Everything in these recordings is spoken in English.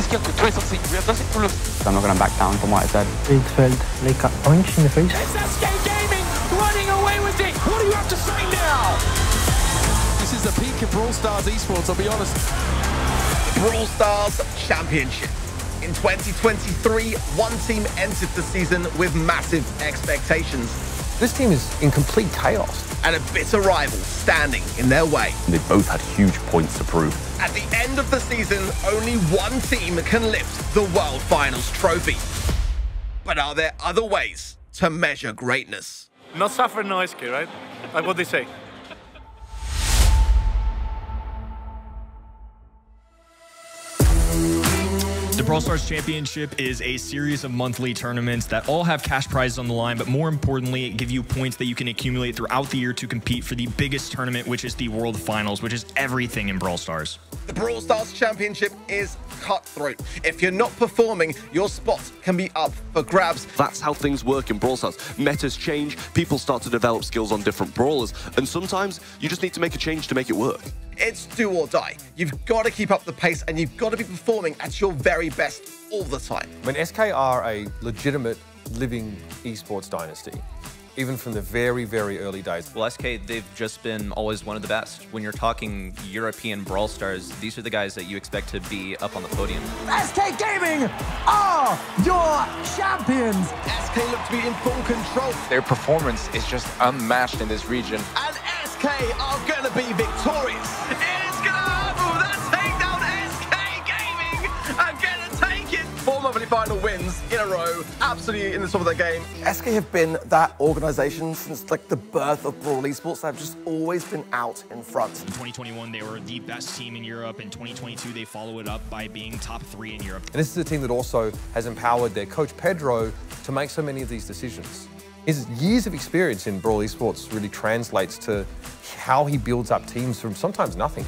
skill to try something real, doesn't look. I'm not going to back down from what I said. It felt like a punch in the face. It's SK Gaming running away with it. What do you have to say now? This is the peak of Brawl Stars Esports, I'll be honest. Brawl Stars Championship. In 2023, one team entered the season with massive expectations. This team is in complete chaos. And a bitter rival standing in their way. They both had huge points to prove. At the end of the season, only one team can lift the World Finals trophy. But are there other ways to measure greatness? Not suffer, no SK, right? Like what they say. The Brawl Stars Championship is a series of monthly tournaments that all have cash prizes on the line, but more importantly, give you points that you can accumulate throughout the year to compete for the biggest tournament, which is the World Finals, which is everything in Brawl Stars. The Brawl Stars Championship is cutthroat. If you're not performing, your spot can be up for grabs. That's how things work in Brawl Stars. Metas change, people start to develop skills on different brawlers, and sometimes you just need to make a change to make it work. It's do or die. You've got to keep up the pace and you've got to be performing at your very best all the time. I mean, SK are a legitimate living esports dynasty, even from the very, very early days. Well, SK, they've just been always one of the best. When you're talking European Brawl Stars, these are the guys that you expect to be up on the podium. SK Gaming are your champions. SK look to be in full control. Their performance is just unmatched in this region. And SK are going to be victorious. It's going to happen. That takedown, SK Gaming are going to take it. 4 monthly final wins in a row, absolutely in the top of their game. SK have been that organisation since like the birth of Brawl Esports. They've just always been out in front. In 2021, they were the best team in Europe. In 2022, they follow it up by being top 3 in Europe. And this is a team that also has empowered their coach, Pedro, to make so many of these decisions. His years of experience in Brawl Esports really translates to how he builds up teams from sometimes nothing.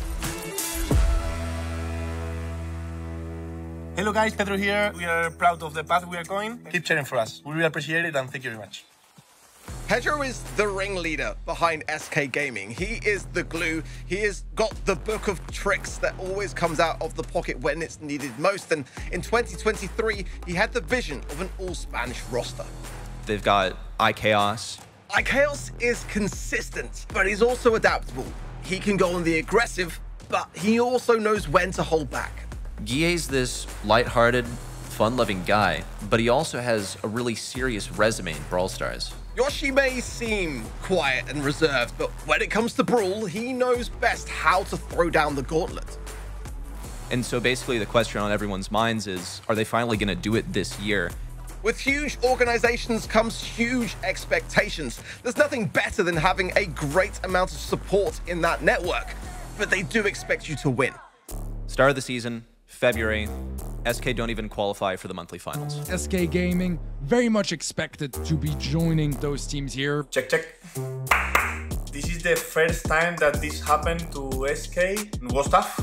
Hello guys, Pedro here. We are proud of the path we are going. Keep cheering for us. We really appreciate it and thank you very much. Pedro is the ringleader behind SK Gaming. He is the glue. He has got the book of tricks that always comes out of the pocket when it's needed most. And in 2023, he had the vision of an all-Spanish roster. They've got iChaos. iChaos is consistent, but he's also adaptable. He can go on the aggressive, but he also knows when to hold back. Guille's this lighthearted, fun-loving guy, but he also has a really serious resume in Brawl Stars. Yoshi may seem quiet and reserved, but when it comes to Brawl, he knows best how to throw down the gauntlet. And so basically the question on everyone's minds is, are they finally going to do it this year? With huge organizations comes huge expectations. There's nothing better than having a great amount of support in that network, but they do expect you to win. Start of the season, February, SK don't even qualify for the monthly finals. SK Gaming, very much expected to be joining those teams here. Check, check. This is the first time that this happened to SK. It was tough,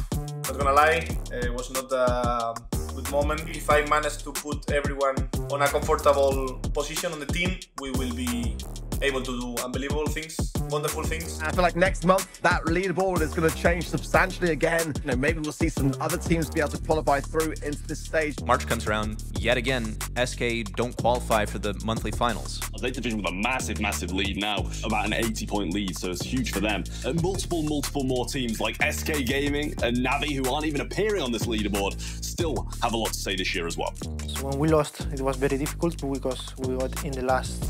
not gonna lie. It was not a good moment. If I manage to put everyone on a comfortable position on the team, we will be able to do unbelievable things, wonderful things. I feel like next month, that leaderboard is going to change substantially again. You know, maybe we'll see some other teams be able to qualify through into this stage. March comes around, yet again, SK don't qualify for the monthly finals. They division with a massive, massive lead now, about an 80-point lead, so it's huge for them. And multiple more teams like SK Gaming and Navi, who aren't even appearing on this leaderboard, still have a lot to say this year as well. So when we lost, it was very difficult because we got in the last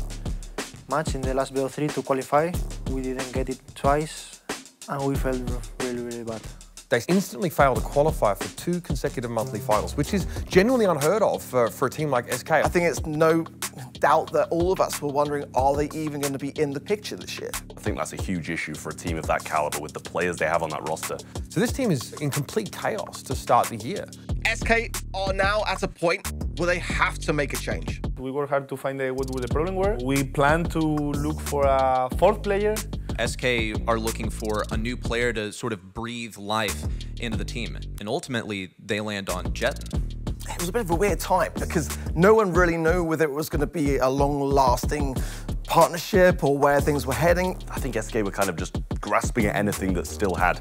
match, in the last BO3 to qualify. We didn't get it twice, and we felt really, really bad. They instantly failed to qualify for 2 consecutive monthly finals, which is genuinely unheard of for a team like SK. I think it's no doubt that all of us were wondering, are they even going to be in the picture this year? I think that's a huge issue for a team of that caliber with the players they have on that roster. So this team is in complete chaos to start the year. SK are now at a point where they have to make a change. We worked hard to find out what the problem were. We plan to look for a 4th player. SK are looking for a new player to sort of breathe life into the team. And ultimately, they land on Jetton. It was a bit of a weird time because no one really knew whether it was going to be a long-lasting partnership or where things were heading. I think SK were kind of just grasping at anything that still had,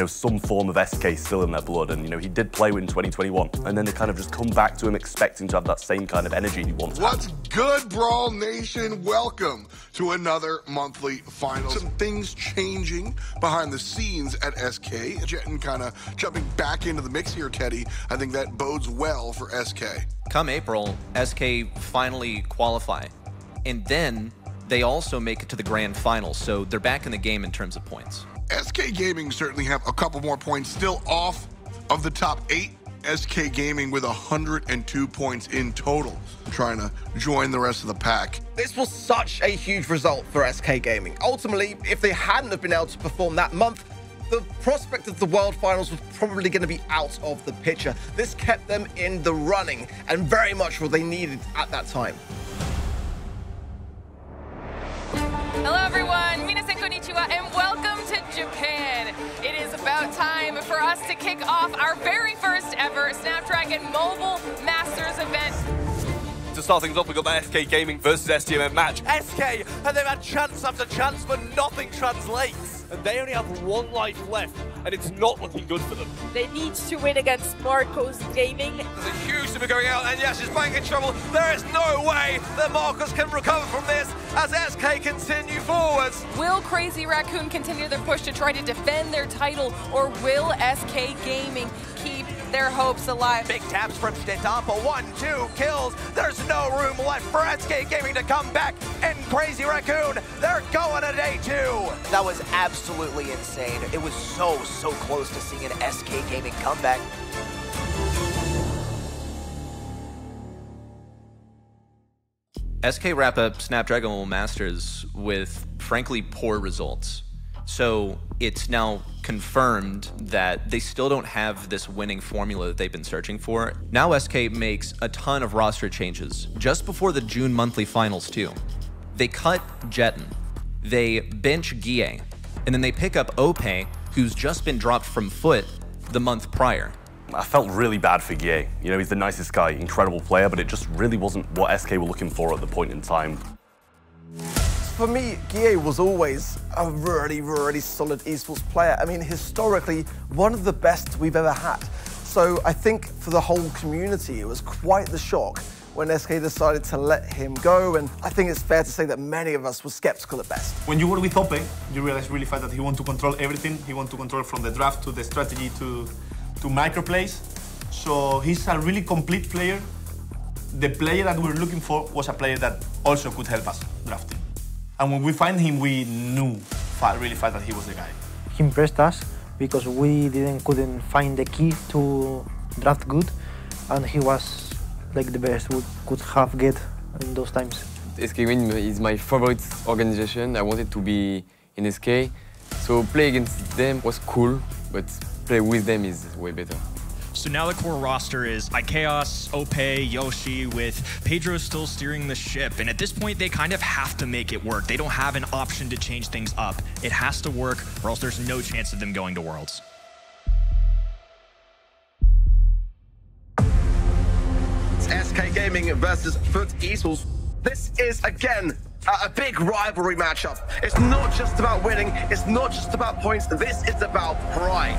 some form of SK still in their blood. And, he did play in 2021. And then they kind of just come back to him expecting to have that same kind of energy he once had. What's good, Brawl Nation? Welcome to another monthly finals. Some things changing behind the scenes at SK. Jetton kind of jumping back into the mix here, Teddy. I think that bodes well for SK. Come April, SK finally qualify. And then they also make it to the grand final, so they're back in the game in terms of points. SK Gaming certainly have a couple more points still off of the top 8. SK Gaming with 102 points in total, trying to join the rest of the pack. This was such a huge result for SK Gaming. Ultimately, if they hadn't have been able to perform that month, the prospect of the World Finals was probably going to be out of the picture. This kept them in the running, and very much what they needed at that time. Hello everyone, minasan konnichiwa, and welcome to Japan. It is about time for us to kick off our very first ever Snapdragon Mobile Masters event. To start things off, we've got the SK Gaming versus STMM match. SK, and they've had chance after chance, but nothing translates. And they only have one life left, and it's not looking good for them. They need to win against Marcos Gaming. There's a huge super going out, and Yash is back in trouble. There is no way that Marcos can recover from this as SK continue forwards. Will Crazy Raccoon continue their push to try to defend their title, or will SK Gaming keep their hopes alive? Big taps from Stitapa, 1-2 kills. There's no room left for SK Gaming to come back, and Crazy Raccoon, they're going to day 2. That was absolutely insane. It was so close to seeing an SK Gaming comeback. SK wrap up Snapdragon Mobile Masters with, frankly, poor results. So it's now confirmed that they still don't have this winning formula that they've been searching for. Now SK makes a ton of roster changes just before the June monthly finals too. They cut Jetton, they bench Guille, and then they pick up Ope, who's just been dropped from Foot the month prior. I felt really bad for Guille. He's the nicest guy, incredible player, but it just really wasn't what SK were looking for at the point in time. For me, Guille was always a really solid esports player. I mean, historically, one of the best we've ever had. So I think for the whole community, it was quite the shock when SK decided to let him go, and I think it's fair to say that many of us were skeptical at best. When you work with Ope, you realize really fast that he wants to control everything. He wants to control from the draft to the strategy to micro plays. So he's a really complete player. The player that we were looking for was a player that also could help us drafting. And when we find him, we knew really fast that he was the guy. He impressed us because we couldn't find the key to draft good, and he was like the best we could have get in those times. SK Gaming is my favorite organization. I wanted to be in SK, so play against them was cool, but play with them is way better. So now the core roster is Ikeos, Ope, Yoshi, with Pedro still steering the ship. And at this point, they kind of have to make it work. They don't have an option to change things up. It has to work, or else there's no chance of them going to Worlds. SK Gaming versus Foot Esports. This is, again, a big rivalry matchup. It's not just about winning. It's not just about points. This is about pride.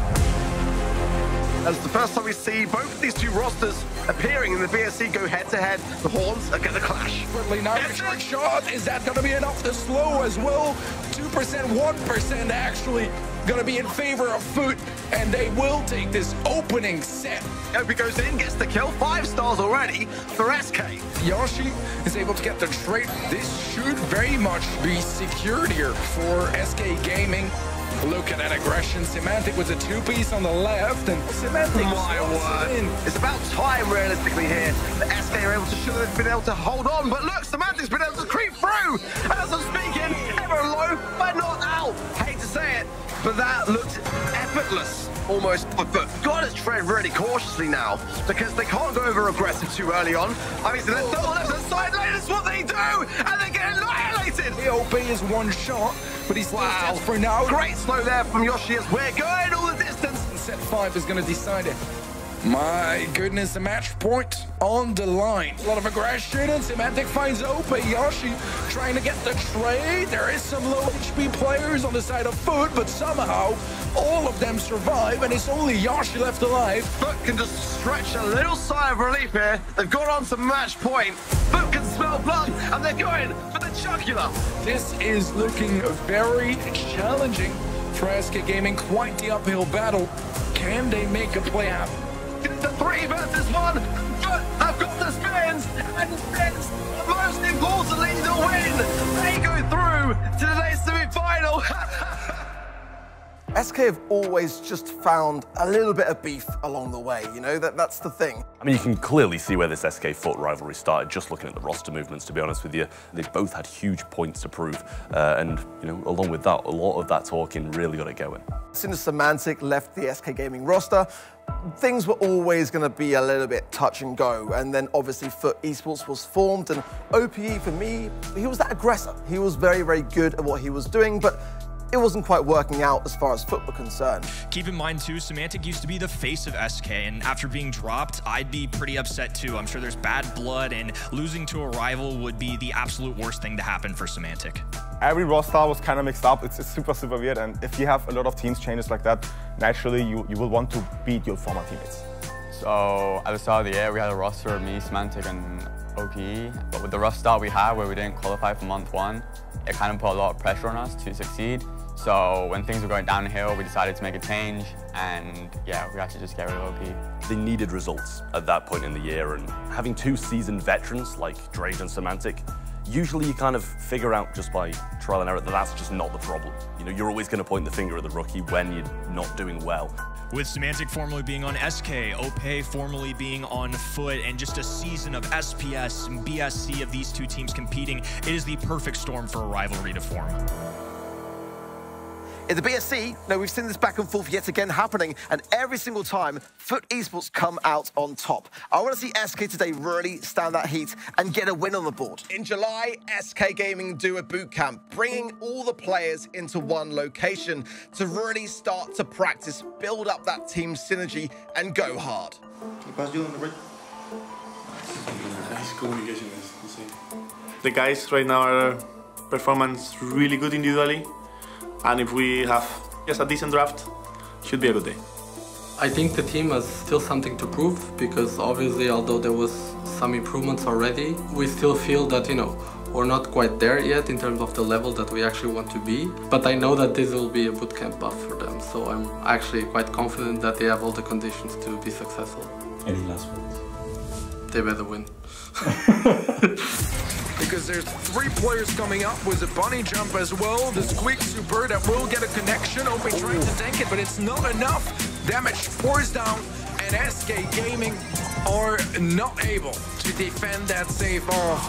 That's the first time we see both of these two rosters appearing in the BSC go head-to-head. The horns are going to clash. Now short shot, is that going to be enough to slow as well? 2%, 1% actually going to be in favor of Foot, and they will take this opening set. Ope goes in, gets the kill, 5 stars already for SK. Yoshi is able to get the trade. This should very much be secured here for SK Gaming. Look at that aggression. Semantic with a 2-piece on the left, and Semantic in. It's about time, realistically, here. The SK are able to show they've been able to hold on, but look, Semantic's been able to creep through. As I'm speaking, ever low, but not out. Hate to say it, but that looked effortless. Almost, but got to tread really cautiously now, because they can't go over aggressive too early on. I mean, so they're still left to the side lane, that's what they do, and they get annihilated. The OP is one shot, but he's still set for now. Great slow there from Yoshi as we're going all the distance. And set 5 is going to decide it. My goodness, a match point on the line. A lot of aggression, and Semantic finds open. Yoshi trying to get the trade. There is some low HP players on the side of Foot, but somehow all of them survive, and it's only Yoshi left alive. Foot can just stretch a little sigh of relief here. They've gone on to match point. Foot can smell blood, and they're going for the jugular. This is looking very challenging for SK Gaming. Quite the uphill battle. Can they make a play happen? The 3 versus 1. Foot have got the spins, and the spins, most importantly, the win. They go through to today's semi-final. SK have always just found a little bit of beef along the way, you know, that's the thing. I mean, you can clearly see where this SK Foot rivalry started just looking at the roster movements, to be honest with you. They both had huge points to prove, and, you know, along with that, a lot of that talking really got it going. As soon as Semantic left the SK Gaming roster, things were always going to be a little bit touch and go, and then obviously Foot Esports was formed, and OPE, for me, he was that aggressor. He was very, very good at what he was doing, but it wasn't quite working out as far as Foot were concerned. Keep in mind too, Semantic used to be the face of SK, and after being dropped, I'd be pretty upset too. I'm sure there's bad blood, and losing to a rival would be the absolute worst thing to happen for Semantic. Every roster was kind of mixed up. It's super, super weird, and if you have a lot of teams changes like that, naturally you will want to beat your former teammates. So at the start of the year, we had a roster of me, Semantic, and OPE, but with the rough start we had where we didn't qualify for month 1, it kind of put a lot of pressure on us to succeed. So when things were going downhill, we decided to make a change, and yeah, we had to just get rid of OP. They needed results at that point in the year, and having 2 seasoned veterans like Grudge and Semantic, usually you kind of figure out just by trial and error that that's just not the problem. You know, you're always going to point the finger at the rookie when you're not doing well. With Semantic formerly being on SK, OPE formerly being on Foot, and just a season of SPS and BSC of these 2 teams competing, it is the perfect storm for a rivalry to form. In the BSC, no, we've seen this back and forth yet again happening, and every single time, Foot Esports come out on top. I want to see SK today really stand that heat and get a win on the board. In July, SK Gaming do a boot camp, bringing all the players into one location to really start to practice, build up that team synergy, and go hard. Nice communication, the guys right now are performing really good individually. And if we have just a decent draft, should be a good day. I think the team has still something to prove, because obviously, although there was some improvements already, we still feel that, you know, we're not quite there yet in terms of the level that we actually want to be. But I know that this will be a bootcamp buff for them, so I'm actually quite confident that they have all the conditions to be successful. Any last words? They better win. Because there's 3 players coming up with a bunny jump as well. The Squeak Super that will get a connection. OP trying to tank it, but it's not enough. Damage pours down, and SK Gaming are not able to defend that save off.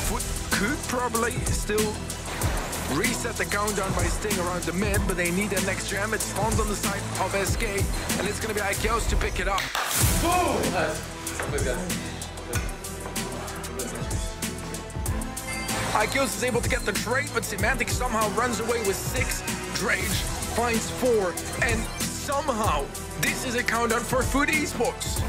Foot could probably still reset the countdown by staying around the mid, but they need that next jam. It spawns on the side of SK, and it's going to be Ikeos to pick it up. Boom! Ikeos is able to get the trade, but Semantic somehow runs away with 6. Drage finds 4, and somehow this is a countdown for Foot Esports.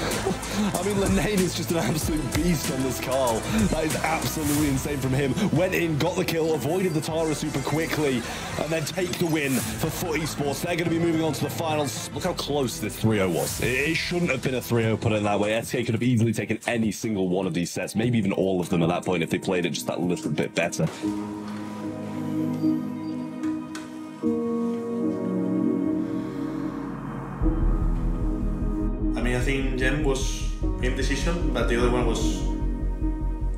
I mean, Lenane is just an absolute beast on this Carl. That is absolutely insane from him. Went in, got the kill, avoided the Tara super quickly, and then take the win for Foot Esports. They're going to be moving on to the finals. Look how close this 3-0 was. It shouldn't have been a 3-0, put it that way. SK could have easily taken any single one of these sets, maybe even all of them at that point if they played it just that little bit better. I think Gem was game decision, but the other one was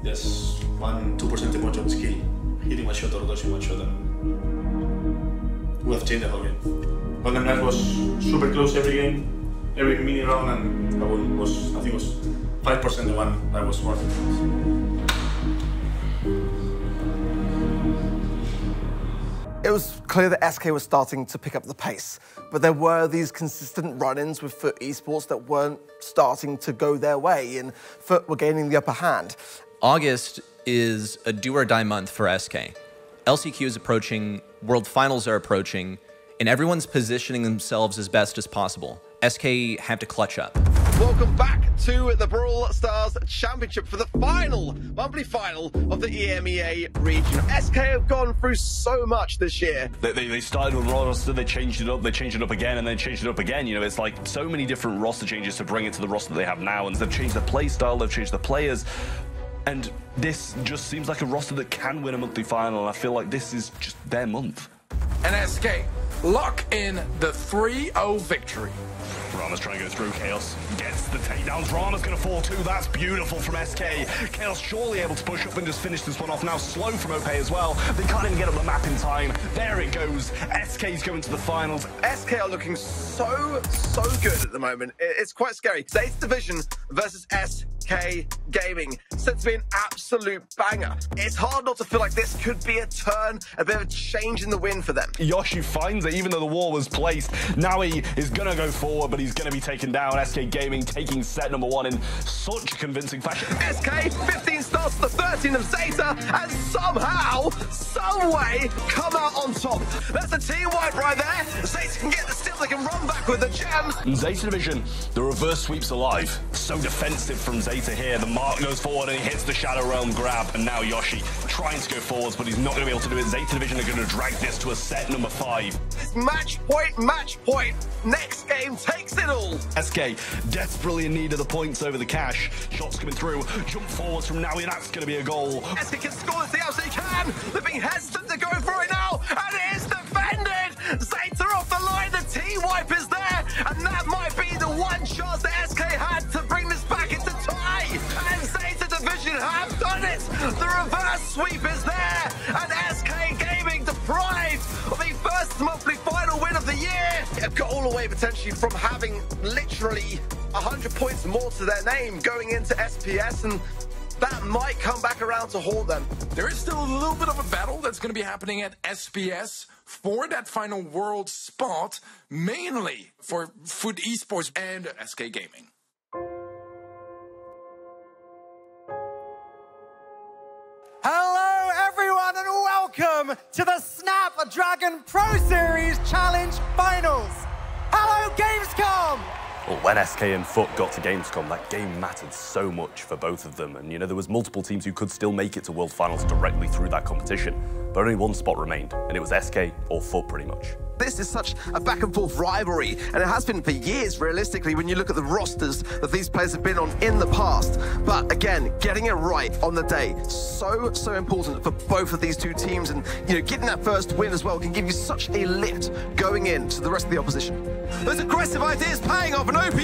just 1-2 percentage points on skill, hitting one shot or dodging one shot, and we have changed the whole game. Golden Knight was super close every game, every mini round, and I think it was 5% the one that was worth it. It was clear that SK was starting to pick up the pace, but there were these consistent run-ins with Foot Esports that weren't starting to go their way, and Foot were gaining the upper hand. August is a do-or-die month for SK. LCQ is approaching, World Finals are approaching, and everyone's positioning themselves as best as possible. SK have to clutch up. Welcome back to the Brawl Stars Championship for the monthly final of the EMEA region. SK have gone through so much this year. They started with roster, they changed it up again, and then changed it up again. You know, it's like so many different roster changes to bring it to the roster that they have now, and they've changed their play style, they've changed the players, and this just seems like a roster that can win a monthly final, and I feel like this is just their month. And SK lock in the 3-0 victory. Rama's trying to go through. Chaos gets the takedowns. Rama's going to fall too. That's beautiful from SK. Chaos surely able to push up and just finish this one off. Now slow from OP as well. They can't even get up the map in time. There it goes. SK's going to the finals. SK are looking so good at the moment. It's quite scary. Zeta Division versus SK Gaming. Set to be an absolute banger. It's hard not to feel like this could be a turn, a bit of a change in the wind for them. Yoshi finds it, even though the wall was placed. Now he is going to go forward, but he's going to be taken down. SK Gaming taking set number 1 in such a convincing fashion. SK 15 starts to 13 of Zeta, and somehow, someway, come out on top. That's a team wipe right there. Zeta can get the steal, they can run back with the gems. Zeta Division, the reverse sweep's alive. So defensive from Zeta here. The Mark goes forward and he hits the Shadow Realm grab. And now Yoshi trying to go forwards, but he's not going to be able to do it. Zeta Division are going to drag this to a set number 5. Match point. Next game takes it all. SK desperately in need of the points over the cash. Shots coming through. Jump forwards from Naui. That's going to be a goal. SK can score this, they absolutely can. They're being hesitant to go for it now, and it is defended. Zeta off the line. The T-wipe is there, and that might be the one chance that SK had to bring this back into tie. And Zeta Division have done it. The reverse sweep is there, and SK Gaming deprived of the first monthly final win of the year. A goal away potentially from having literally 100 points more to their name going into SPS, and that might come back around to haunt them. There is still a little bit of a battle that's going to be happening at SPS for that final world spot, mainly for Foot Esports and SK Gaming. Hello everyone and welcome to the Snapdragon Pro Series Challenge Finals. Hello Gamescom! Well, when SK and Foot got to Gamescom, that game mattered so much for both of them. And, you know, there was multiple teams who could still make it to World Finals directly through that competition. But only one spot remained, and it was SK or Foot, pretty much. This is such a back-and-forth rivalry, and it has been for years, realistically, when you look at the rosters that these players have been on in the past. But again, getting it right on the day, so important for both of these two teams, and getting that first win as well can give you such a lift going into the rest of the opposition. Those aggressive ideas paying off, and OPE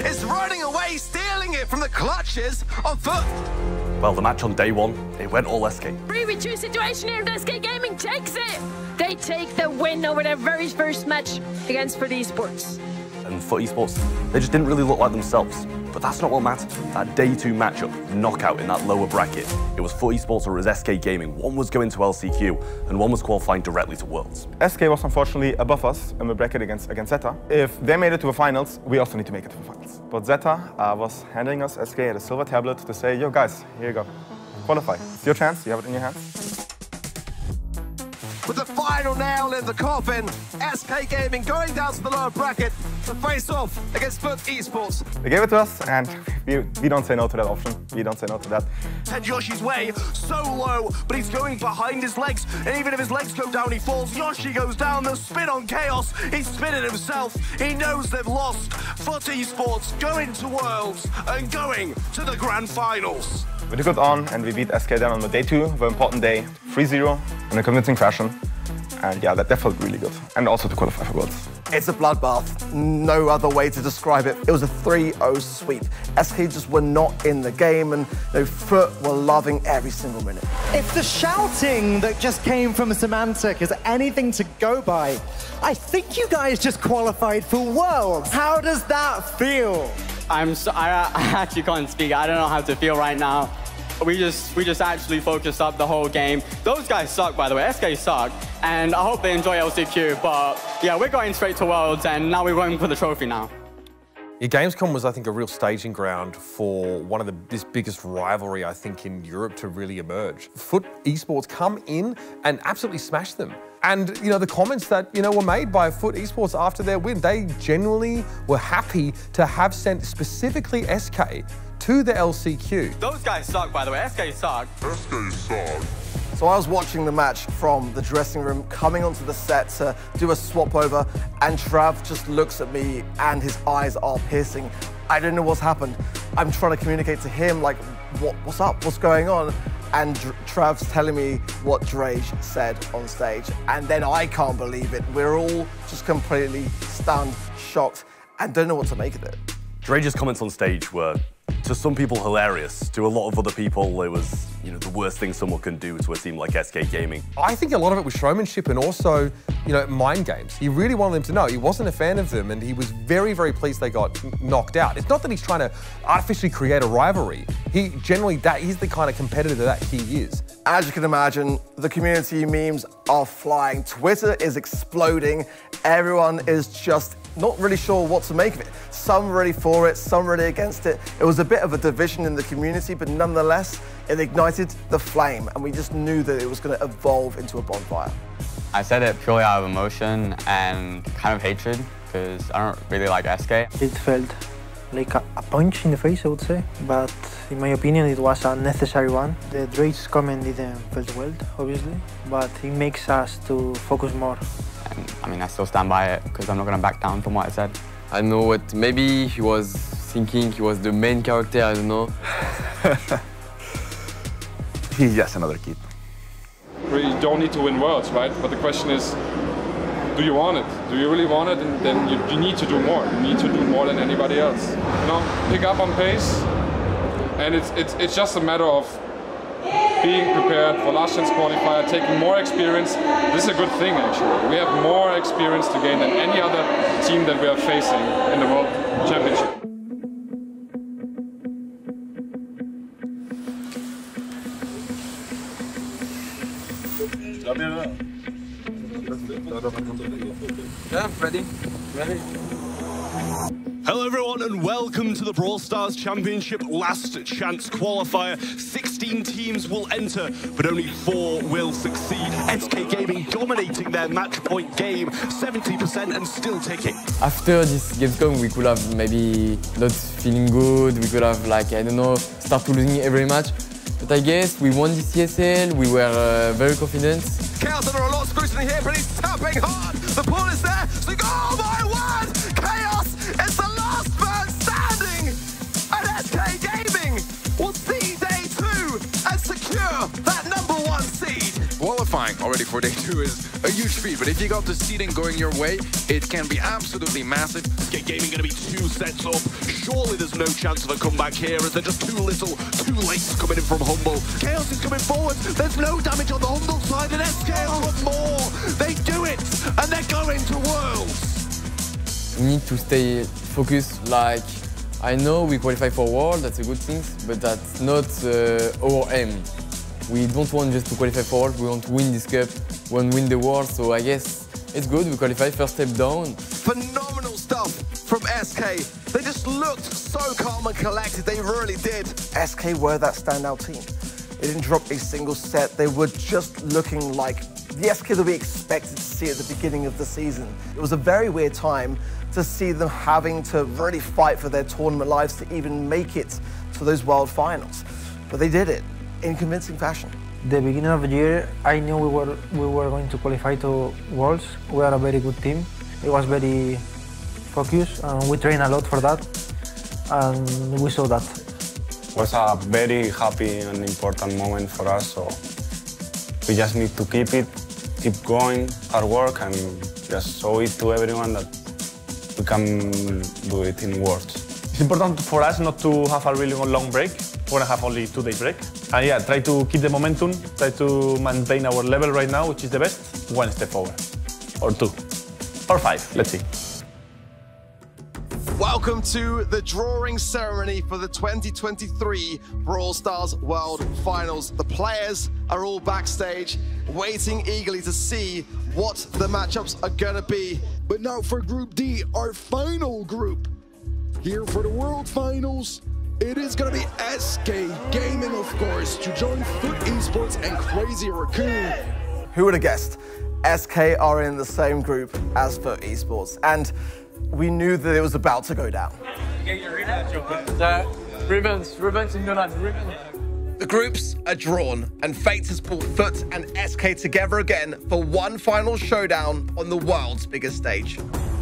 is running away, stealing it from the clutches of Foot. Well, the match on day 1, it went all SK. 3v2 situation here, and SK Gaming takes it. They take the win over their very first match against Foot Esports. And Foot Esports, they just didn't really look like themselves. But that's not what mattered. That day 2 matchup, knockout in that lower bracket, it was Foot Esports or it was SK Gaming. One was going to LCQ, and one was qualifying directly to Worlds. SK was unfortunately above us in the bracket against Zeta. If they made it to the finals, we also need to make it to the finals. But Zeta was handing us SK at a silver tablet to say, yo guys, here you go. Qualify. It's your chance, you have it in your hands. With the final nail in the coffin, SK Gaming going down to the lower bracket to face off against Foot Esports. They gave it to us, and we don't say no to that option. We don't say no to that. And Yoshi's way so low, but he's going behind his legs, and even if his legs go down, he falls. Yoshi goes down, the spin on Chaos. He's spinning himself. He knows they've lost. Foot Esports going to Worlds and going to the Grand Finals. We took it on, and we beat SK down on the day 2, the important day, 3-0 in a convincing fashion. And yeah, that felt really good. And also to qualify for Worlds. It's a bloodbath. No other way to describe it. It was a 3-0 sweep. SK just were not in the game, and Foot were loving every single minute. If the shouting that just came from Semantic is anything to go by, I think you guys just qualified for Worlds. How does that feel? I actually can't speak. I don't know how to feel right now. We just actually focused up the whole game. Those guys suck, by the way. SK suck, and I hope they enjoy LCQ. But yeah, we're going straight to Worlds, and now we're going for the trophy now. Yeah, Gamescom was, I think, a real staging ground for one of this biggest rivalry, I think, in Europe to really emerge. Foot Esports come in and absolutely smash them. And, you know, the comments that, you know, were made by Foot Esports after their win, they genuinely were happy to have sent specifically SK to the LCQ. Those guys suck, by the way. SK suck. SK suck. So I was watching the match from the dressing room, coming onto the set to do a swap over, and Trav just looks at me and his eyes are piercing. I don't know what's happened. I'm trying to communicate to him, like, what's up, what's going on? And Trav's telling me what Drage said on stage, and then I can't believe it. We're all just completely stunned, shocked, and don't know what to make of it. Drage's comments on stage were, to some people, hilarious. To a lot of other people, it was, you know, the worst thing someone can do to a team like SK Gaming. I think a lot of it was showmanship and also, you know, mind games. He really wanted them to know he wasn't a fan of them, and he was very, very pleased they got knocked out. It's not that he's trying to artificially create a rivalry. He generally, he's the kind of competitor that he is. As you can imagine, the community memes are flying. Twitter is exploding. Everyone is just not really sure what to make of it. Some really for it, some really against it. It was a bit of a division in the community, but nonetheless, it ignited the flame, and we just knew that it was going to evolve into a bonfire. I said it purely out of emotion and kind of hatred, because I don't really like SK. It felt like a punch in the face, I would say, but in my opinion, it was a necessary one. The Drake's comment didn't feel well, obviously, but it makes us to focus more. And, I mean, I still stand by it, because I'm not going to back down from what I said. I know what, maybe he was thinking he was the main character, I don't know. He's just another kid. We don't need to win worlds, right? But the question is, do you want it? Do you really want it? And then you need to do more. You need to do more than anybody else. You know, pick up on pace. And it's just a matter of being prepared for last chance qualifier, taking more experience. This is a good thing, actually. We have more experience to gain than any other team that we are facing in the World Championship. Yeah, ready. Hello everyone and welcome to the Brawl Stars Championship Last Chance Qualifier. 16 teams will enter, but only 4 will succeed. SK Gaming dominating their match point game, 70% and still ticking. After this Gamescom, we could have maybe not feeling good, we could have, like, I don't know, start losing every match. But I guess we won this CSL, we were very confident. Chaos under a lot of scrutiny here, but he's tapping hard. The pull is there. So, oh my word! Chaos is the last man standing. And SK Gaming will see day 2 and secure that #1 seed. Qualifying already for day 2 is a huge feat, but if you got the seeding going your way, it can be absolutely massive. SK Gaming going to be 2 sets up. Surely there's no chance of a comeback here as they're just too little, too late coming in from Humble. Chaos is coming forward. There's no damage on the Humble side, and SK want more. They do it, and they're going to Worlds. We need to stay focused. Like, I know we qualify for World, that's a good thing, but that's not our aim. We don't want just to qualify for World, we want to win this cup, we want to win the World, so I guess it's good, we qualify, first step down. Phenomenal stuff from SK. They just looked so calm and collected, they really did. SK were that standout team. They didn't drop a single set. They were just looking like the SK that we expected to see at the beginning of the season. It was a very weird time to see them having to really fight for their tournament lives to even make it to those World Finals. But they did it in convincing fashion. The beginning of the year, I knew we were going to qualify to Worlds. We are a very good team. It was very focused, and we trained a lot for that, and we saw that. It was a very happy and important moment for us, so we just need to keep going, hard work, and just show it to everyone that we can do it in Worlds. It's important for us not to have a really long break. We're gonna have only 2 days break. And yeah, try to keep the momentum, try to maintain our level right now, which is the best, 1 step forward, or 2, or 5, let's see. Welcome to the drawing ceremony for the 2023 Brawl Stars World Finals. The players are all backstage, waiting eagerly to see what the matchups are gonna be. But now for Group D, our final group. here for the World Finals. It is going to be SK Gaming, of course, to join Foot Esports and Crazy Raccoon. Who would have guessed? SK are in the same group as Foot Esports, and we knew that it was about to go down. Revenge in Nolan, The groups are drawn, and fate has pulled Foot and SK together again for one final showdown on the world's biggest stage.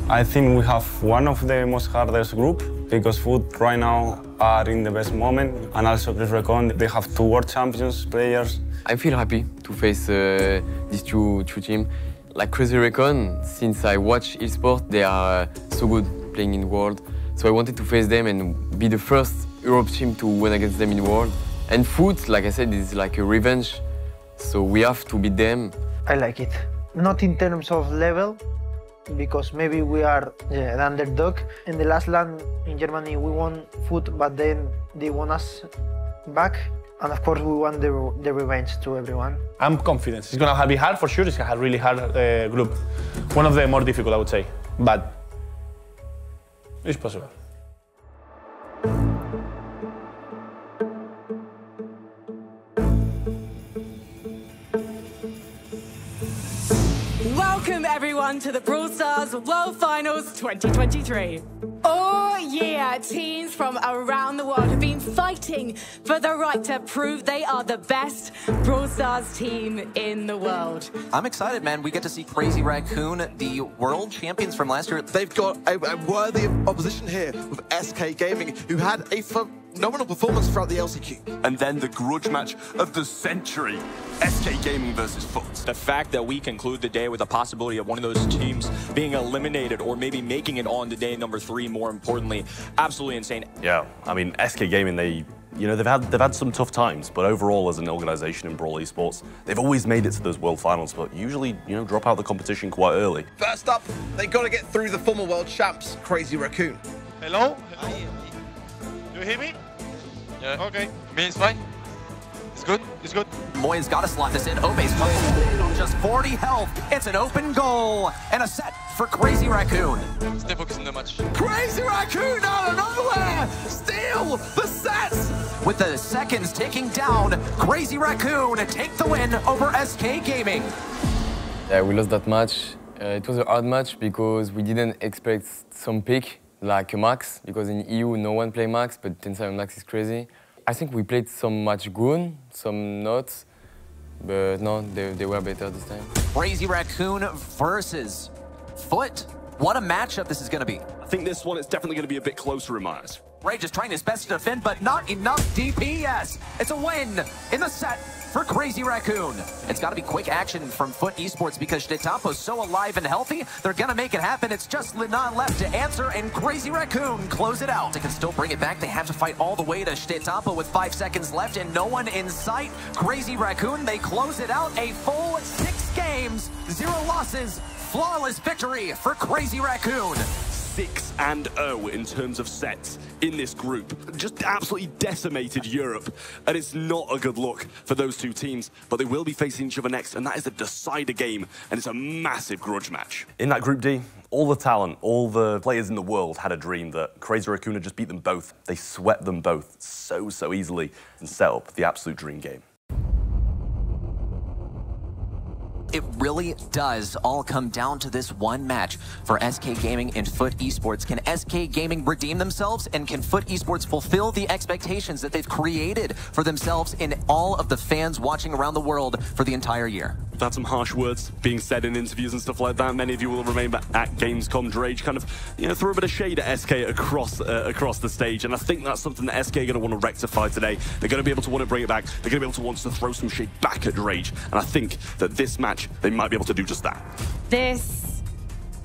I think we have one of the most hardest group because Foot right now are in the best moment, and also Crazy Raccoon, they have 2 world champions players. I feel happy to face these two teams. Like Crazy Raccoon, since I watch Esports, they are so good playing in World. So I wanted to face them and be the first Europe team to win against them in World. And Foot, like I said, is like a revenge. So we have to beat them. I like it. Not in terms of level, because maybe we are the underdog. In the last LAN in Germany, we won Foot, but then they won us back. And of course, we want the revenge to everyone. I'm confident. It's going to be hard for sure. It's a really hard group. One of the more difficult, I would say. But it's possible. Welcome everyone to the Brawl Stars World Finals 2023. Oh yeah, teams from around the world have been fighting for the right to prove they are the best Brawl Stars team in the world. I'm excited, man. We get to see Crazy Raccoon, the world champions from last year. They've got a worthy opposition here with SK Gaming, who had a phenomenal performance throughout the LCQ. And then the grudge match of the century, SK Gaming versus Foot. The fact that we conclude the day with the possibility of one of those teams being eliminated or maybe making it on to day number 3, more importantly, absolutely insane. Yeah, I mean, SK Gaming, they've had some tough times, but overall as an organization in Brawl Esports, they've always made it to those world finals, but usually, drop out the competition quite early. First up, they got to get through the former world champs, Crazy Raccoon. Hello? Do you hear me? Yeah. Okay. Me, it's fine. It's good. It's good. Moy's got to slot this in. Obe's on just 40 health. It's an open goal and a set for Crazy Raccoon. Stay focused on the match. Crazy Raccoon out of nowhere! Steal the sets! With the seconds ticking down, Crazy Raccoon take the win over SK Gaming. Yeah, we lost that match. It was a hard match because we didn't expect some pick like a Max, because in EU no one play Max, but Tensai Max is crazy. I think we played some match good, some not, but no, they were better this time. Crazy Raccoon versus Foot. What a matchup this is going to be. I think this one is definitely going to be a bit closer in my eyes. Rage is trying his best to defend, but not enough DPS. It's a win in the set for Crazy Raccoon. It's got to be quick action from Foot Esports because Shtetapo's so alive and healthy, they're going to make it happen. It's just Linan left to answer, and Crazy Raccoon close it out. They can still bring it back. They have to fight all the way to Shtetapo with 5 seconds left and no one in sight. Crazy Raccoon, they close it out. A full 6 games, 0 losses. Flawless victory for Crazy Raccoon. 6-0 in terms of sets in this group. Just absolutely decimated Europe, and it's not a good look for those two teams, but they will be facing each other next, and that is a decider game, and it's a massive grudge match. In that Group D, all the talent, all the players in the world had a dream that Crazy Raccoon had just beat them both. They swept them both so easily and set up the absolute dream game. It really does all come down to this one match for SK Gaming and Foot Esports. Can SK Gaming redeem themselves, and can Foot Esports fulfill the expectations that they've created for themselves in all of the fans watching around the world for the entire year? We've had some harsh words being said in interviews and stuff like that. Many of you will remember at Gamescom, Drage kind of, threw a bit of shade at SK across the stage, and I think that's something that SK are going to want to rectify today. They're going to be able to want to bring it back. They're going to be able to want to throw some shade back at Drage, and I think that this match, they might be able to do just that. This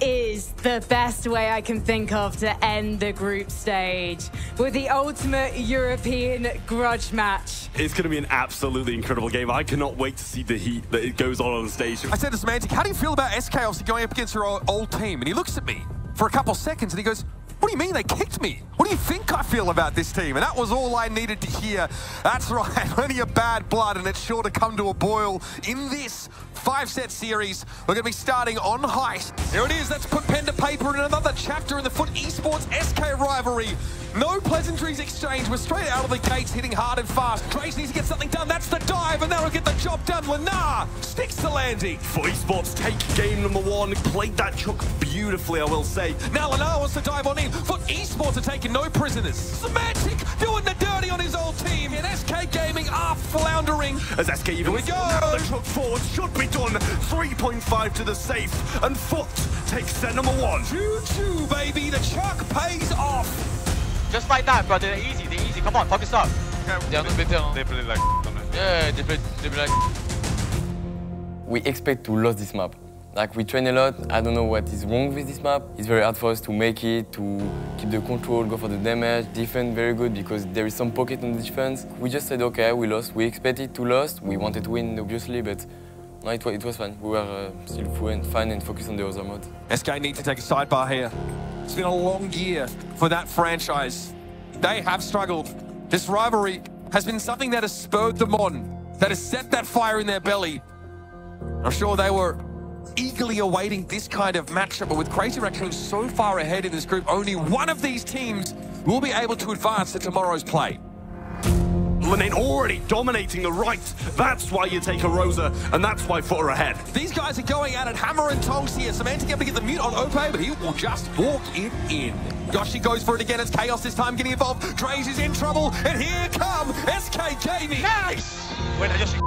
is the best way I can think of to end the group stage with the ultimate European grudge match. It's going to be an absolutely incredible game. I cannot wait to see the heat that it goes on the stage. I said to Semantic, how do you feel about SK obviously going up against your old team? And he looks at me for a couple seconds and he goes, what do you mean they kicked me? What do you think I feel about this team? And that was all I needed to hear. That's right, plenty of bad blood, and it's sure to come to a boil in this 5-set series. We're going to be starting on height. Here it is. Let's put pen to paper in another chapter in the FUT Esports SK rivalry. No pleasantries exchanged. We're straight out of the gates, hitting hard and fast. Trace needs to get something done. That's the dive, and that'll get the job done. Lenar sticks the landing. FUT Esports take game number 1. Played that chuck beautifully, I will say. Now Lenar wants to dive on in. FUT Esports are taking no prisoners. Semantic doing the dirty on his old team. And SK Gaming are floundering. As SK even Here we go. Now the truck forward should be done. 3.5 to the safe. And FUT takes set number 1. Choo-choo, baby. The chuck pays off. Just like that, bro. They're easy. They're easy. Come on, focus up. They are not better. They play like yeah, they play like. We expect to lose this map. Like, we train a lot. I don't know what is wrong with this map. It's very hard for us to make it, to keep the control, go for the damage. Defense very good because there is some pocket on the defense. We just said, okay, we lost. We expected to lose. We wanted to win, obviously, but no, it was fun. We were still fine and focused on the other mode. SK need to take a sidebar here. It's been a long year for that franchise. They have struggled. This rivalry has been something that has spurred them on, that has set that fire in their belly. I'm sure they were eagerly awaiting this kind of matchup, but with Crazy Raccoon so far ahead in this group, only one of these teams will be able to advance to tomorrow's play. Lenane already dominating the right. That's why you take a Rosa, and that's why FUT are ahead. These guys are going at it hammer and tongs here. Semantic able to get the mute on Ope, but he will just walk it in. Yoshi goes for it again. It's Chaos this time getting involved. Draze is in trouble, and here come SK Gaming. Nice! Wait, Yoshi.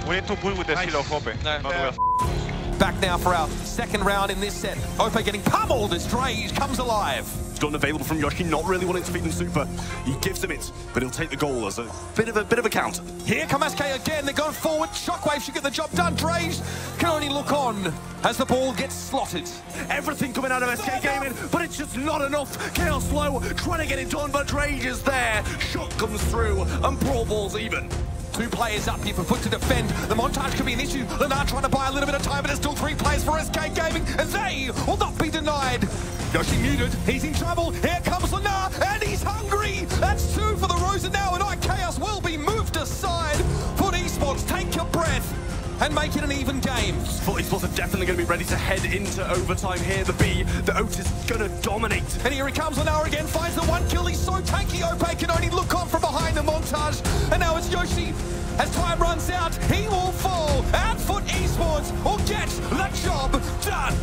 We need to pull with the skill of Ope. Not with Back now for our second round in this set. Ope getting pummeled as Draze comes alive. Gun available from Yoshi, not really wanting to feed him super. He gives him it, but he'll take the goal as a bit of a counter. Here come SK again. They're going forward. Shockwave should get the job done. Draze can only look on as the ball gets slotted. Everything coming out of SK Gaming, but it's just not enough. Chaos Low trying to get it done, but Draze is there. Shot comes through, and Brawl Ball's even. 2 players up here for FUT to defend. The montage could be an issue. Lenar trying to buy a little bit of time, but there's still 3 players for SK Gaming, and they will not be denied. Yoshi muted. He's in trouble. Here comes Lenar, and he's hungry. That's 2 for the Rosa now, and Chaos will be moved aside. FUT Esports, take your breath and make it an even game. FUT Esports are definitely going to be ready to head into overtime here. The Oat is going to dominate. And here he comes, Lenar again, finds the 1 kill. He's so tanky, Ope can only look on from behind the montage. And now it's Yoshi. As time runs out, he will fall. And FUT Esports will get the job done.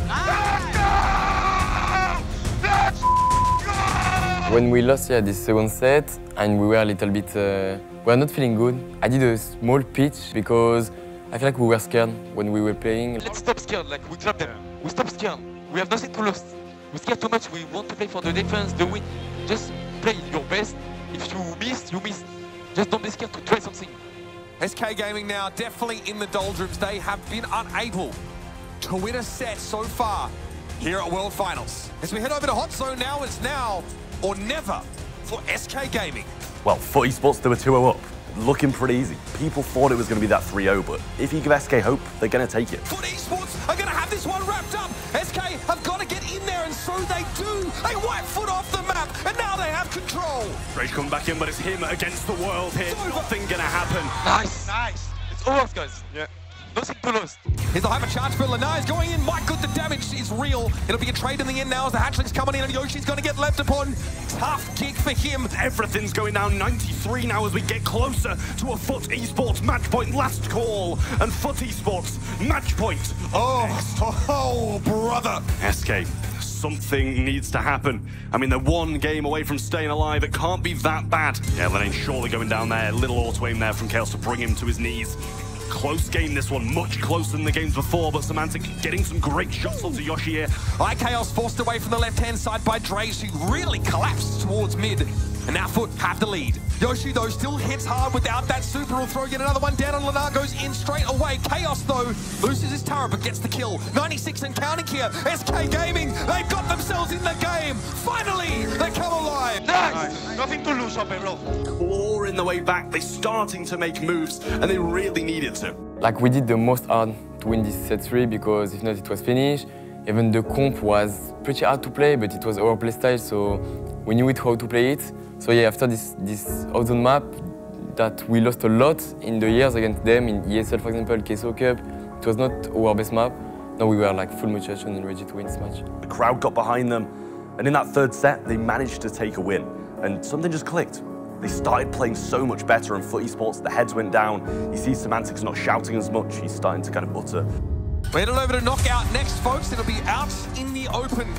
When we lost this second set, and we were a little bit, we were not feeling good. I did a small pitch because I feel like we were scared when we were playing. Let's stop scared, like we trap them. We stop scared. We have nothing to lose. We scare too much. We want to play for the defense, the win. Just play your best. If you miss, you miss. Just don't be scared to try something. SK Gaming now definitely in the doldrums. They have been unable to win a set so far here at World Finals. As we head over to Hot Zone now, it's now or never for SK Gaming. Well, FUT Esports, they were 2-0 up. Looking pretty easy. People thought it was going to be that 3-0, but if you give SK hope, they're going to take it. FUT Esports are going to have this one wrapped up. SK have got to get in there, and so they do. They wipe FUT off the map, and now they have control. Rage come back in, but it's him against the world here. Nothing going to happen. Nice. Nice. It's all us, guys. Yeah. Nothing to lose. Here's the hyper charge for Lenar is going in. My God, the damage is real. It'll be a trade in the end now as the hatchling's coming in and Yoshi's going to get left upon. Tough gig for him. Everything's going down 93 now as we get closer to a FUT Esports match point. Last call. And FUT Esports match point. Oh, brother. SK. Something needs to happen. I mean, they're 1 game away from staying alive. It can't be that bad. Yeah, Lenane surely going down there. Little auto-aim there from Chaos to bring him to his knees. Close game, this one, much closer than the games before, but Semantic getting some great shots onto Yoshi here. Chaos forced away from the left-hand side by Draze, who really collapsed towards mid. And now FUT have the lead. Yoshi, though, still hits hard without that super. Will throw yet another one down on Lenar, goes in straight away. Chaos, though, loses his turret, but gets the kill. 96 and counting here. SK Gaming, they've got themselves in the game. Finally, they come alive. Nice. Nothing to lose, Ope, bro. Clawing the way back. They're starting to make moves, and they really needed to. Like, we did the most hard to win this set 3 because if not, it was finished. Even the comp was pretty hard to play, but it was our play style, so we knew how to play it. So yeah, after this outzone map that we lost a lot in the years against them, in ESL, for example, KSO Cup, It was not our best map. No, we were like full motivation and ready to win this match. The crowd got behind them, and in that third set, they managed to take a win. And something just clicked. They started playing so much better in Foot Esports, the heads went down. You see Semantic's not shouting as much, he's starting to kind of utter. We're heading over to knockout next, folks. It'll be out in the open.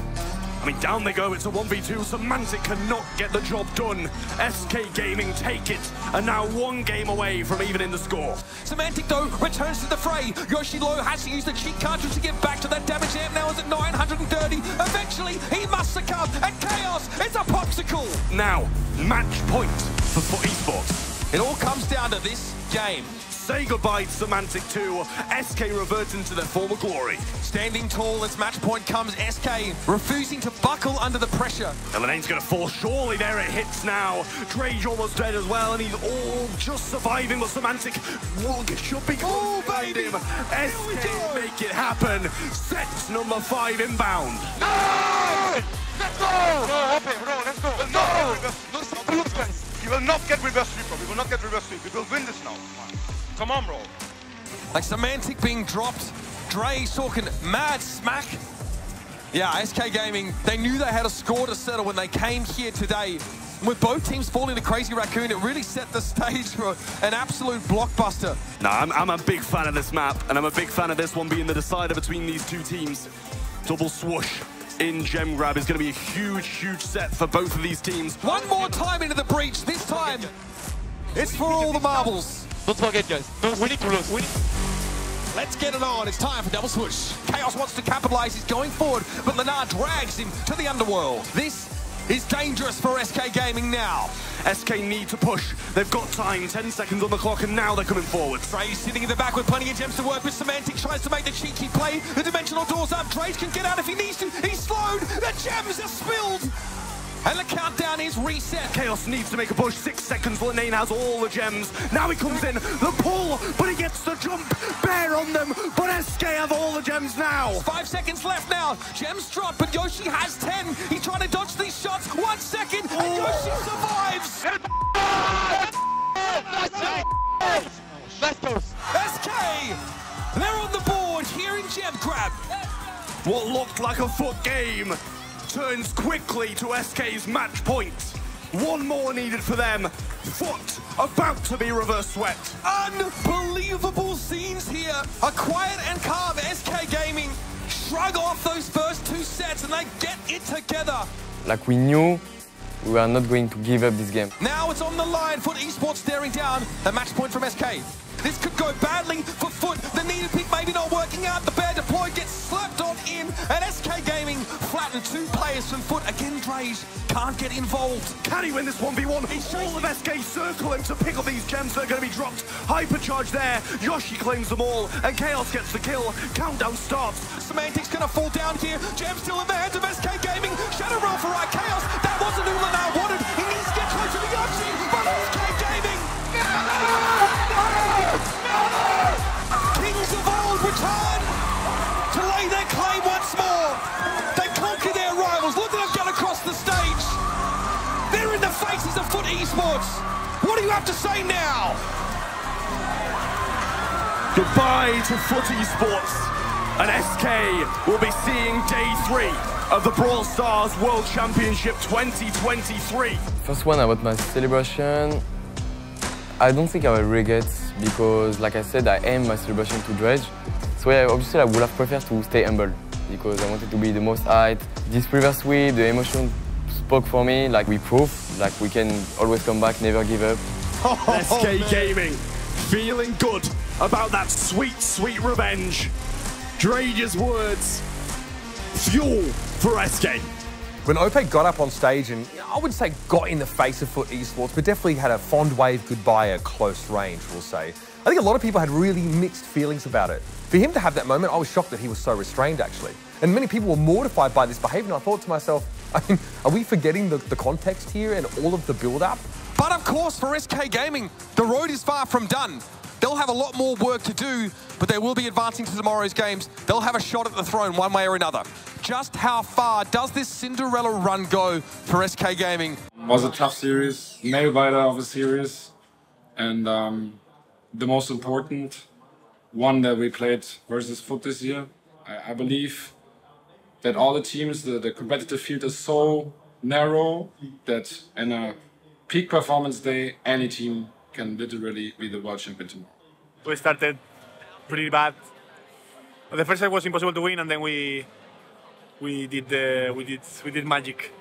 I mean, down they go, it's a 1v2. Semantic cannot get the job done. SK Gaming take it, and now one game away from evening the score. Semantic, though, returns to the fray. Yoshi Low has to use the cheat cartridge to get back to that damage. Amp now is at 930. Eventually, he must succumb, and Chaos is a popsicle. Now, match point for Foot Esports. It all comes down to this game. Say goodbye to Semantic 2, SK reverting to their former glory. Standing tall as match point comes, SK refusing to buckle under the pressure. Elanane's gonna fall, surely there it hits now. Drage almost dead as well, and he's all just surviving, but Semantic should be going behind him. SK make it happen. Set number 5 inbound. No! Let's go! No, okay, bro, let's go. No! Guys. We will not get reverse sweep, bro. We will not get reverse sweep. We will win this now. Come on, bro. Like Semantic being dropped, Dre talking mad smack. Yeah, SK Gaming, they knew they had a score to settle when they came here today. With both teams falling to Crazy Raccoon, it really set the stage for an absolute blockbuster. No, I'm a big fan of this map, and I'm a big fan of this one being the decider between these two teams. Double swoosh in gem grab is going to be a huge, huge set for both of these teams. One more time into the breach. This time, it's for all the marbles. Don't forget, guys. We need to lose. Let's get it on. It's time for double swoosh. Chaos wants to capitalize. He's going forward, but Leonard drags him to the underworld. This is dangerous for SK Gaming now. SK need to push. They've got time. 10 seconds on the clock, and now they're coming forward. Drage sitting in the back with plenty of gems to work with. Semantic tries to make the cheeky play. The dimensional door's up. Drage can get out if he needs to. He's slowed. The gems are spilled. And the countdown is reset. Chaos needs to make a push. 6 seconds. Lenane has all the gems. Now he comes in. The pull, but he gets the jump. Bear on them, but SK have all the gems now. 5 seconds left now. Gems drop, but Yoshi has 10. He's trying to dodge these shots. 1 second, and Yoshi survives. SK, they're on the board here in Gem Grab. What looked like a Foot game turns quickly to SK's match point. One more needed for them. Foot about to be reverse swept. Unbelievable scenes here. A quiet and calm SK Gaming shrug off those first 2 sets and they get it together. Like we knew we were not going to give up this game. Now it's on the line. Foot Esports staring down a match point from SK. This could go badly for Foot. The needed pick maybe not working out. The bear deploy gets slapped on in. And SK Gaming flattened 2 players from Foot. Again, Drage can't get involved. Can he win this 1v1? All of SK circle him to pick up these gems that are going to be dropped. Hypercharge there. Yoshi claims them all. And Chaos gets the kill. Countdown starts. Semantic's going to fall down here. Gems still in the hands of SK Gaming. Shadow roll for Chaos. That wasn't who Leonard wanted. He needs to get close to the Yoshi. But SK Gaming. Kings of old return to lay their claim once more. They conquer their rivals. Look at them get across the stage. They're in the faces of Foot Esports. What do you have to say now? Goodbye to Foot Esports. And SK will be seeing day 3 of the Brawl Stars World Championship 2023. First one about my celebration. I don't think I will regret because, like I said, I aim my celebration to Dredge. So yeah, obviously I would have preferred to stay humble because I wanted to be the most hyped. This reverse sweep, the emotion spoke for me. Like we prove, like we can always come back, never give up. SK Gaming feeling good about that sweet, sweet revenge. Drage's words, fuel for SK. When Ope got up on stage and I wouldn't say got in the face of Foot Esports, but definitely had a fond wave goodbye at close range, we'll say. I think a lot of people had really mixed feelings about it. For him to have that moment, I was shocked that he was so restrained, actually. And many people were mortified by this behavior, and I thought to myself, I mean, are we forgetting the context here and all of the build-up? But of course, for SK Gaming, the road is far from done. They'll have a lot more work to do, but they will be advancing to tomorrow's games. They'll have a shot at the throne one way or another. Just how far does this Cinderella run go for SK Gaming? It was a tough series, nail biter of a series, and the most important one that we played versus Foot this year. I believe that all the teams, the competitive field is so narrow that in a peak performance day, any team can literally be the world champion tomorrow. We started pretty bad. The first set was impossible to win, and then we did magic.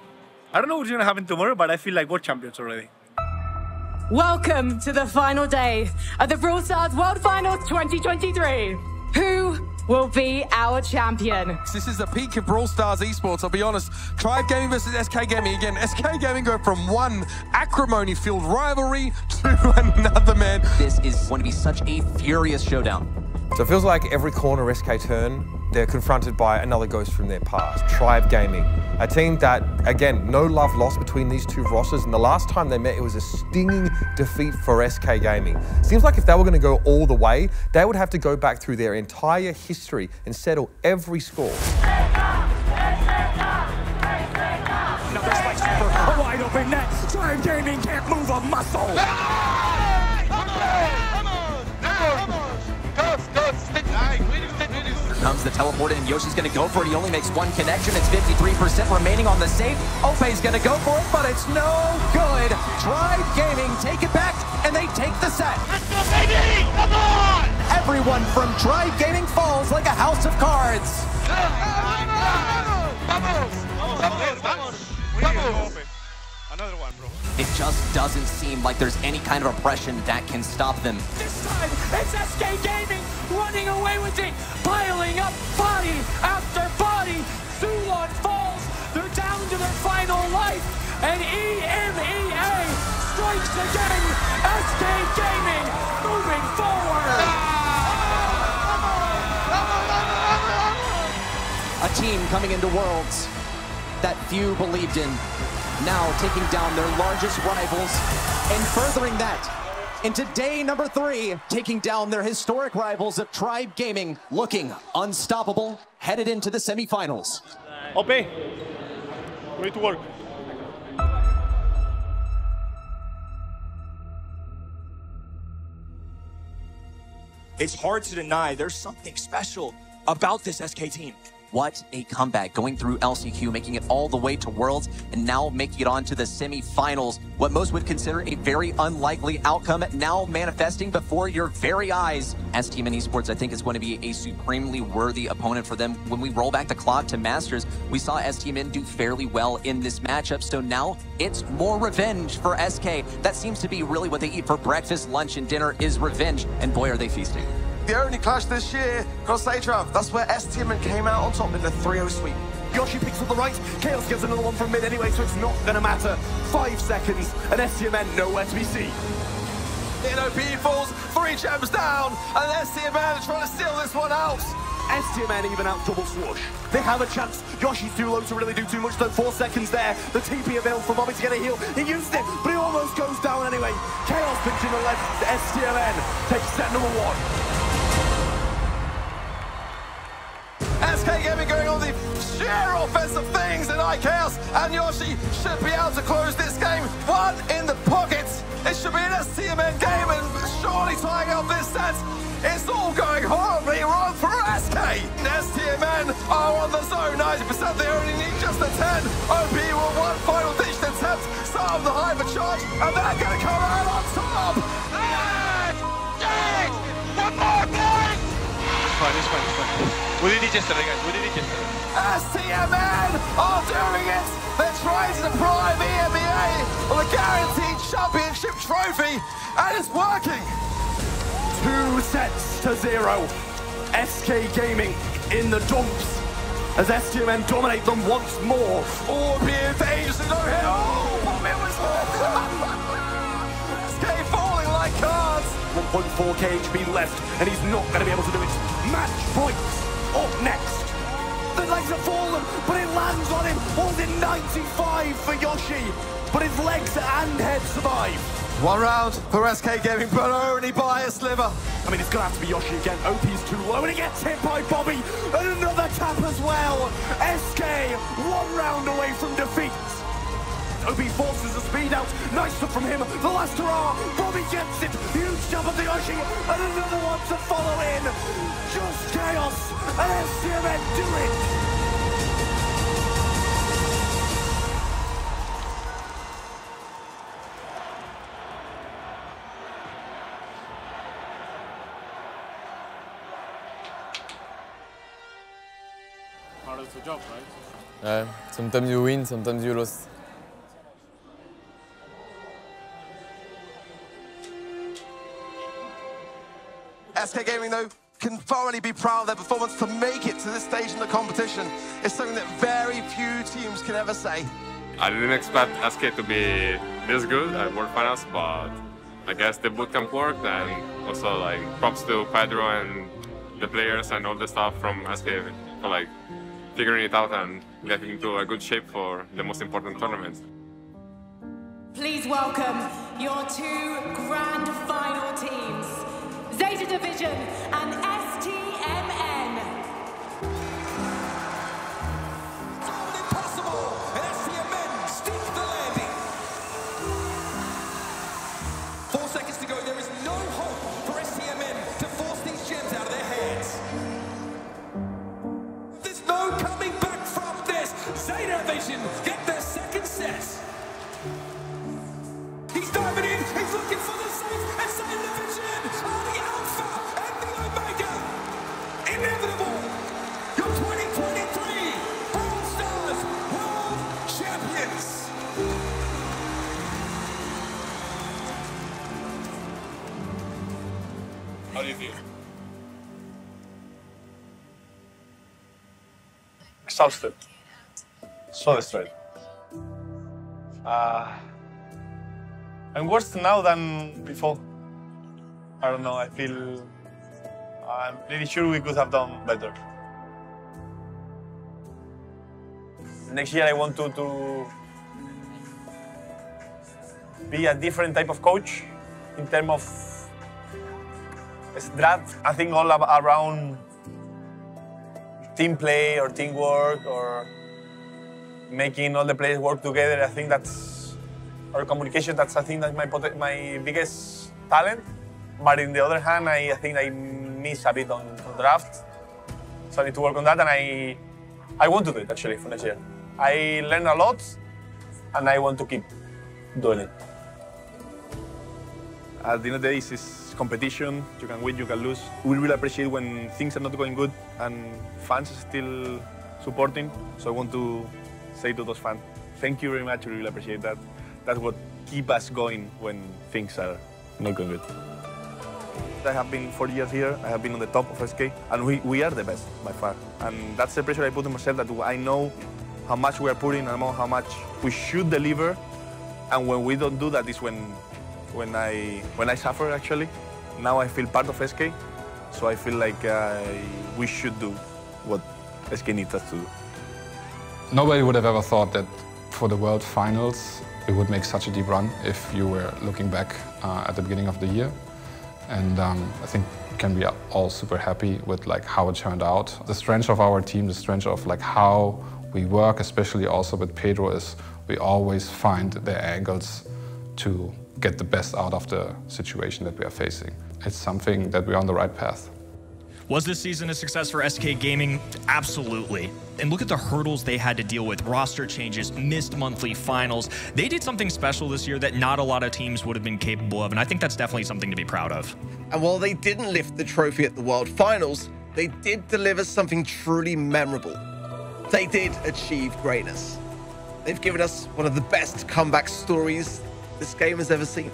I don't know what's gonna happen tomorrow, but I feel like we're champions already. Welcome to the final day of the Brawl Stars World Finals 2023. Who will be our champion? This is the peak of Brawl Stars Esports, I'll be honest. Tribe Gaming versus SK Gaming again. SK Gaming go from one acrimony-filled rivalry to another, man. This is going to be such a furious showdown. So it feels like every corner SK turn, they're confronted by another ghost from their past, Tribe Gaming. A team that, again, no love lost between these two rosters, and the last time they met, it was a stinging defeat for SK Gaming. Seems like if they were going to go all the way, they would have to go back through their entire history and settle every score. Another slice for a wide open net. Tribe Gaming can't move a muscle. Comes the teleport in. Yoshi's going to go for it. He only makes one connection. It's 53% remaining on the save. Ope's going to go for it, but it's no good. Tribe Gaming take it back, and they take the set. Let's go, baby! Come on! Everyone from Tribe Gaming falls like a house of cards. Another one, bro. It just doesn't seem like there's any kind of oppression that can stop them. This time, it's SK Gaming running away with it, piling up body after body. Zulon falls, they're down to their final life, and EMEA strikes again. SK Gaming moving forward. A team coming into Worlds that few believed in, now taking down their largest rivals and furthering that into day number 3, taking down their historic rivals of Tribe Gaming, looking unstoppable, headed into the semifinals. OP, we need to work. It's hard to deny there's something special about this SK team. What a comeback, going through LCQ, making it all the way to Worlds, and now making it on to the semifinals. What most would consider a very unlikely outcome, now manifesting before your very eyes. STMN Esports, I think, is going to be a supremely worthy opponent for them. When we roll back the clock to Masters, we saw STMN do fairly well in this matchup, so now it's more revenge for SK. That seems to be really what they eat for breakfast, lunch, and dinner is revenge, and boy, are they feasting. The only clash this year, across Atrav, that's where STMN came out on top in the 3-0 sweep. Yoshi picks up the right, Chaos gets another one from mid anyway, so it's not gonna matter. 5 seconds, and STMN nowhere to be seen. NOP falls, 3 champs down, and STMN are trying to steal this one out. STMN even out double swoosh. They have a chance. Yoshi's too low to really do too much, though. 4 seconds there. The TP available for Bobby to get a heal. He used it, but he almost goes down anyway. Chaos pinching the left. STMN takes set number 1. SK Gaming going on the sheer offensive things in Chaos, and Yoshi should be able to close this game. 1 in the pockets. It should be an STMN game, and surely tying up this set. It's all going horribly wrong for SK. STMN are on the zone, 90%. They only need just a 10. OP will one final ditch attempt, start of the hypercharge, and they're going to come out on top. Yes! One more point! It's fine. We did it yesterday, guys. We did it yesterday. STMN are doing it. They're trying to deprive EMEA of a guaranteed championship trophy, and it's working. 2-0. SK Gaming in the dumps as STMN dominate them once more. Oh, being dangerous and no hit. Oh, Bobby was SK falling like cards. 1.4 KHP left, and he's not going to be able to do it. Match points up next. The legs have fallen, but it lands on him. Was it 95 for Yoshi? But his legs and head survive. 1 round for SK Gaming, but only by a sliver. I mean, it's going to have to be Yoshi again. OP's too low, and he gets hit by Bobby. And another tap as well. SK 1 round away from defeat. Toby forces the speed out. Nice stuff from him. The last hurrah. Bobby gets it. Huge jump at the Yoshi. And another one to follow in. Just chaos. And SCMN do it. Part of the job, right? Sometimes you win, sometimes you lose. SK Gaming, though, can thoroughly be proud of their performance to make it to this stage in the competition. It's something that very few teams can ever say. I didn't expect SK to be this good at World Finals, but I guess the bootcamp worked, and also like props to Pedro and the players and all the stuff from SK for like figuring it out and getting into a good shape for the most important tournament. Please welcome your two grand final teams, Zeta Division and STMN. Impossible, and STMN stick the landing. 4 seconds to go. There is no hope for STMN to force these gems out of their hands. There's no coming back from this. Zeta Division get their second set. He's diving in. He's looking for the safe. And Zeta Division are the Alpha and the Omega. Inevitable. Your 2023 Brawl Stars World Champions. How do you feel? Exhausted. So destroyed. I'm worse now than before. I don't know, I'm pretty sure we could have done better. Next year I want to be a different type of coach in terms of strat. I think all around team play or teamwork or making all the players work together. I think that's our communication. I think that's my biggest talent. But in the other hand, I think I miss a bit on draft. So I need to work on that, and I want to do it actually for next year. I learned a lot, and I want to keep doing it. At the end of the day, it's competition. You can win, you can lose. We really appreciate when things are not going good and fans are still supporting. So I want to say to those fans, thank you very much. We really appreciate that. That's what keeps us going when things are not going good. I have been 4 years here. I have been on the top of SK, and we are the best by far. And that's the pressure I put on myself, that I know how much we are putting, I know how much we should deliver. And when we don't do that is when I suffer, actually. Now I feel part of SK, so I feel like we should do what SK needs us to do. Nobody would have ever thought that for the World Finals we would make such a deep run if you were looking back at the beginning of the year. And I think we can be all super happy with how it turned out. The strength of our team, the strength of how we work, especially also with Pedro, is we always find the angles to get the best out of the situation that we are facing. It's something that we're on the right path. Was this season a success for SK Gaming? Absolutely. And look at the hurdles they had to deal with. Roster changes, missed monthly finals. They did something special this year that not a lot of teams would have been capable of, and I think that's definitely something to be proud of. And while they didn't lift the trophy at the World Finals, they did deliver something truly memorable. They did achieve greatness. They've given us one of the best comeback stories this game has ever seen.